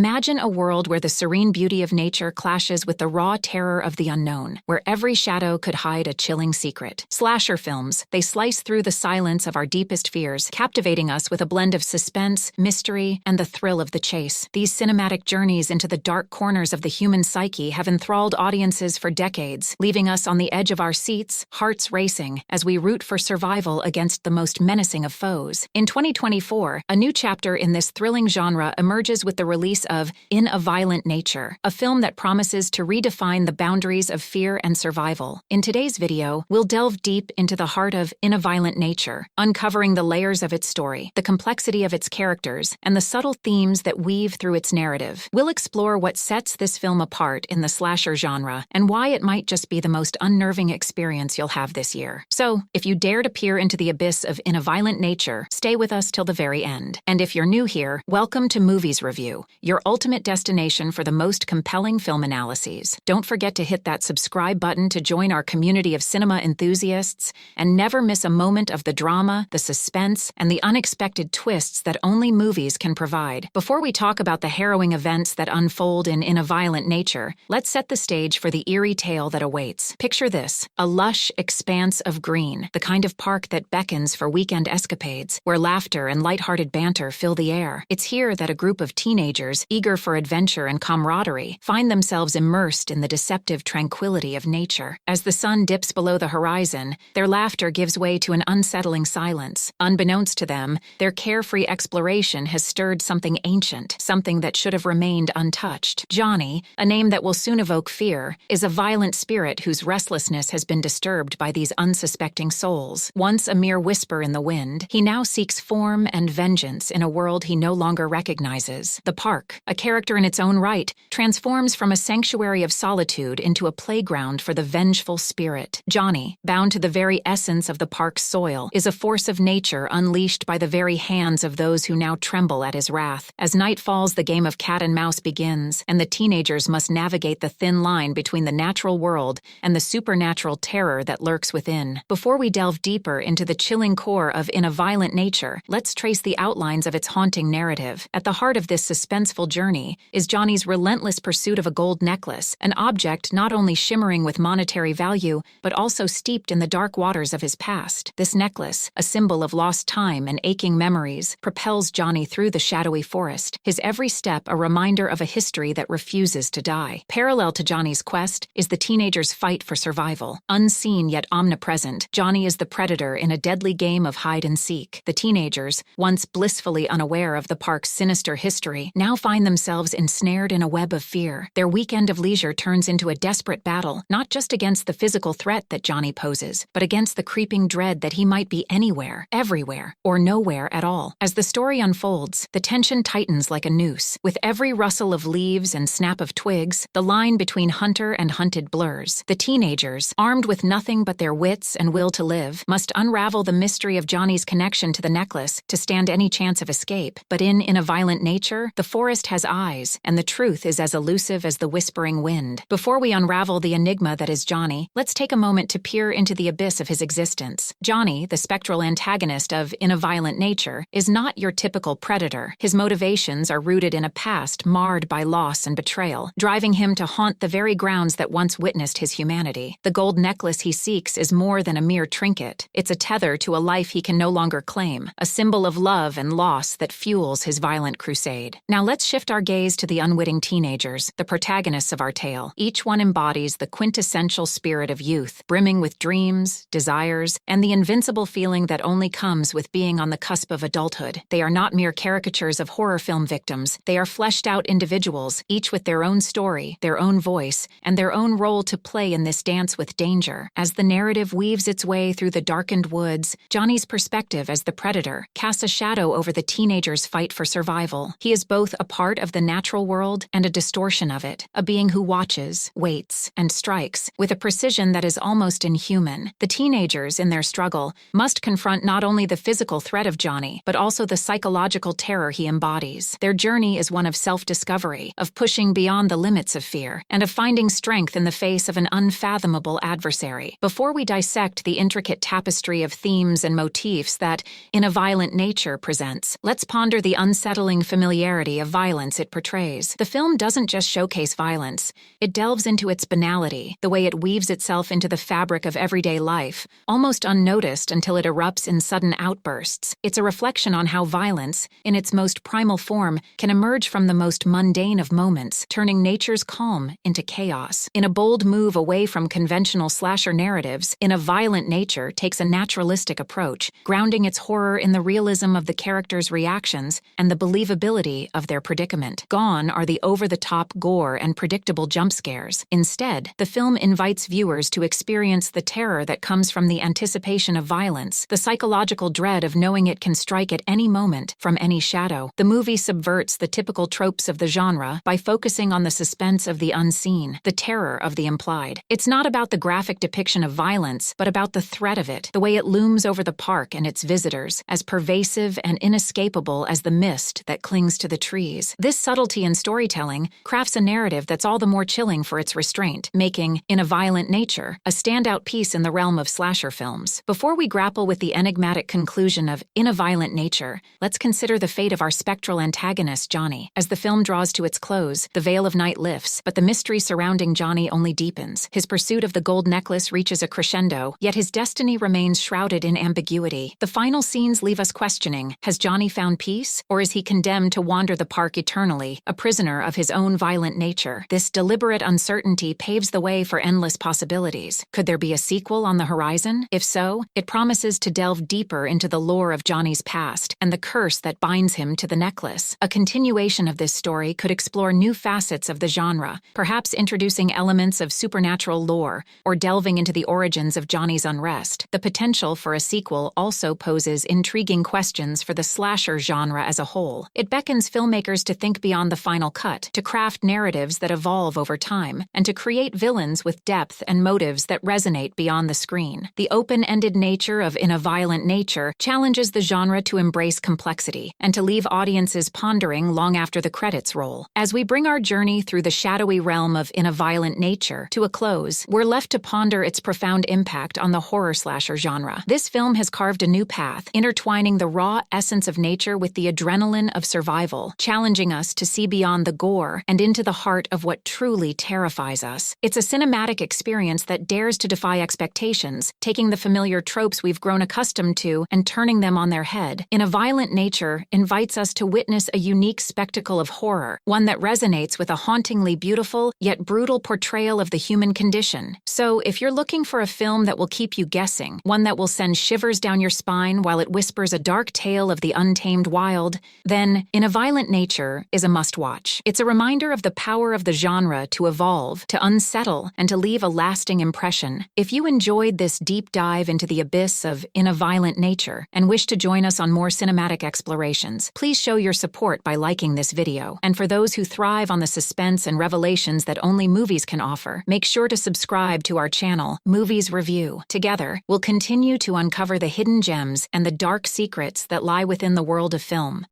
Imagine a world where the serene beauty of nature clashes with the raw terror of the unknown, where every shadow could hide a chilling secret. Slasher films, they slice through the silence of our deepest fears, captivating us with a blend of suspense, mystery, and the thrill of the chase. These cinematic journeys into the dark corners of the human psyche have enthralled audiences for decades, leaving us on the edge of our seats, hearts racing, as we root for survival against the most menacing of foes. In 2024, a new chapter in this thrilling genre emerges with the release of In a Violent Nature, a film that promises to redefine the boundaries of fear and survival. In today's video, we'll delve deep into the heart of In a Violent Nature, uncovering the layers of its story, the complexity of its characters, and the subtle themes that weave through its narrative. We'll explore what sets this film apart in the slasher genre and why it might just be the most unnerving experience you'll have this year. So, if you dare to peer into the abyss of In a Violent Nature, stay with us till the very end. And if you're new here, welcome to Movies Review, your ultimate destination for the most compelling film analyses. Don't forget to hit that subscribe button to join our community of cinema enthusiasts and never miss a moment of the drama, the suspense, and the unexpected twists that only movies can provide. Before we talk about the harrowing events that unfold in a Violent Nature, let's set the stage for the eerie tale that awaits. Picture this, a lush expanse of green, the kind of park that beckons for weekend escapades, where laughter and lighthearted banter fill the air. It's here that a group of teenagers, eager for adventure and camaraderie, find themselves immersed in the deceptive tranquility of nature. As the sun dips below the horizon, their laughter gives way to an unsettling silence. Unbeknownst to them, their carefree exploration has stirred something ancient, something that should have remained untouched. Johnny, a name that will soon evoke fear, is a violent spirit whose restlessness has been disturbed by these unsuspecting souls. Once a mere whisper in the wind, he now seeks form and vengeance in a world he no longer recognizes. The park, a character in its own right, transforms from a sanctuary of solitude into a playground for the vengeful spirit. Johnny, bound to the very essence of the park's soil, is a force of nature unleashed by the very hands of those who now tremble at his wrath. As night falls, the game of cat and mouse begins, and the teenagers must navigate the thin line between the natural world and the supernatural terror that lurks within. Before we delve deeper into the chilling core of In a Violent Nature, let's trace the outlines of its haunting narrative. At the heart of this suspenseful journey is Johnny's relentless pursuit of a gold necklace, an object not only shimmering with monetary value, but also steeped in the dark waters of his past. This necklace, a symbol of lost time and aching memories, propels Johnny through the shadowy forest, his every step a reminder of a history that refuses to die. Parallel to Johnny's quest is the teenager's fight for survival. Unseen yet omnipresent, Johnny is the predator in a deadly game of hide and seek. The teenagers, once blissfully unaware of the park's sinister history, now find themselves ensnared in a web of fear. Their weekend of leisure turns into a desperate battle, not just against the physical threat that Johnny poses, but against the creeping dread that he might be anywhere, everywhere, or nowhere at all. As the story unfolds, the tension tightens like a noose. With every rustle of leaves and snap of twigs, the line between hunter and hunted blurs. The teenagers, armed with nothing but their wits and will to live, must unravel the mystery of Johnny's connection to the necklace to stand any chance of escape. But in a Violent Nature, the forest has eyes, and the truth is as elusive as the whispering wind. Before we unravel the enigma that is Johnny, let's take a moment to peer into the abyss of his existence. Johnny, the spectral antagonist of In a Violent Nature, is not your typical predator. His motivations are rooted in a past marred by loss and betrayal, driving him to haunt the very grounds that once witnessed his humanity. The gold necklace he seeks is more than a mere trinket. It's a tether to a life he can no longer claim, a symbol of love and loss that fuels his violent crusade. Now let's shift our gaze to the unwitting teenagers, the protagonists of our tale. Each one embodies the quintessential spirit of youth, brimming with dreams, desires, and the invincible feeling that only comes with being on the cusp of adulthood. They are not mere caricatures of horror film victims. They are fleshed-out individuals, each with their own story, their own voice, and their own role to play in this dance with danger. As the narrative weaves its way through the darkened woods, Johnny's perspective as the predator casts a shadow over the teenager's fight for survival. He is both a part of the natural world and a distortion of it, a being who watches, waits, and strikes with a precision that is almost inhuman. The teenagers, in their struggle, must confront not only the physical threat of Johnny, but also the psychological terror he embodies. Their journey is one of self-discovery, of pushing beyond the limits of fear, and of finding strength in the face of an unfathomable adversary. Before we dissect the intricate tapestry of themes and motifs that In a Violent Nature presents, let's ponder the unsettling familiarity of violence violence it portrays. The film doesn't just showcase violence, it delves into its banality, the way it weaves itself into the fabric of everyday life, almost unnoticed until it erupts in sudden outbursts. It's a reflection on how violence, in its most primal form, can emerge from the most mundane of moments, turning nature's calm into chaos. In a bold move away from conventional slasher narratives, In a Violent Nature takes a naturalistic approach, grounding its horror in the realism of the characters' reactions and the believability of their predicament. Gone are the over-the-top gore and predictable jump scares. Instead, the film invites viewers to experience the terror that comes from the anticipation of violence, the psychological dread of knowing it can strike at any moment, from any shadow. The movie subverts the typical tropes of the genre by focusing on the suspense of the unseen, the terror of the implied. It's not about the graphic depiction of violence, but about the threat of it, the way it looms over the park and its visitors, as pervasive and inescapable as the mist that clings to the trees. This subtlety in storytelling crafts a narrative that's all the more chilling for its restraint, making In a Violent Nature a standout piece in the realm of slasher films. Before we grapple with the enigmatic conclusion of In a Violent Nature, let's consider the fate of our spectral antagonist, Johnny. As the film draws to its close, the veil of night lifts, but the mystery surrounding Johnny only deepens. His pursuit of the gold necklace reaches a crescendo, yet his destiny remains shrouded in ambiguity. The final scenes leave us questioning, has Johnny found peace, or is he condemned to wander the park eternally, a prisoner of his own violent nature? This deliberate uncertainty paves the way for endless possibilities. Could there be a sequel on the horizon? If so, it promises to delve deeper into the lore of Johnny's past and the curse that binds him to the necklace. A continuation of this story could explore new facets of the genre, perhaps introducing elements of supernatural lore or delving into the origins of Johnny's unrest. The potential for a sequel also poses intriguing questions for the slasher genre as a whole. It beckons filmmakers to think beyond the final cut, to craft narratives that evolve over time, and to create villains with depth and motives that resonate beyond the screen. The open-ended nature of In a Violent Nature challenges the genre to embrace complexity and to leave audiences pondering long after the credits roll. As we bring our journey through the shadowy realm of In a Violent Nature to a close, we're left to ponder its profound impact on the horror slasher genre. This film has carved a new path, intertwining the raw essence of nature with the adrenaline of survival, challenging us to see beyond the gore and into the heart of what truly terrifies us. It's a cinematic experience that dares to defy expectations, taking the familiar tropes we've grown accustomed to and turning them on their head. In a Violent Nature invites us to witness a unique spectacle of horror, one that resonates with a hauntingly beautiful yet brutal portrayal of the human condition. So, if you're looking for a film that will keep you guessing, one that will send shivers down your spine while it whispers a dark tale of the untamed wild, then In a Violent Nature is a must-watch. It's a reminder of the power of the genre to evolve, to unsettle, and to leave a lasting impression. If you enjoyed this deep dive into the abyss of In a Violent Nature and wish to join us on more cinematic explorations, please show your support by liking this video. And for those who thrive on the suspense and revelations that only movies can offer, make sure to subscribe to our channel, Movies Review. Together, we'll continue to uncover the hidden gems and the dark secrets that lie within the world of film.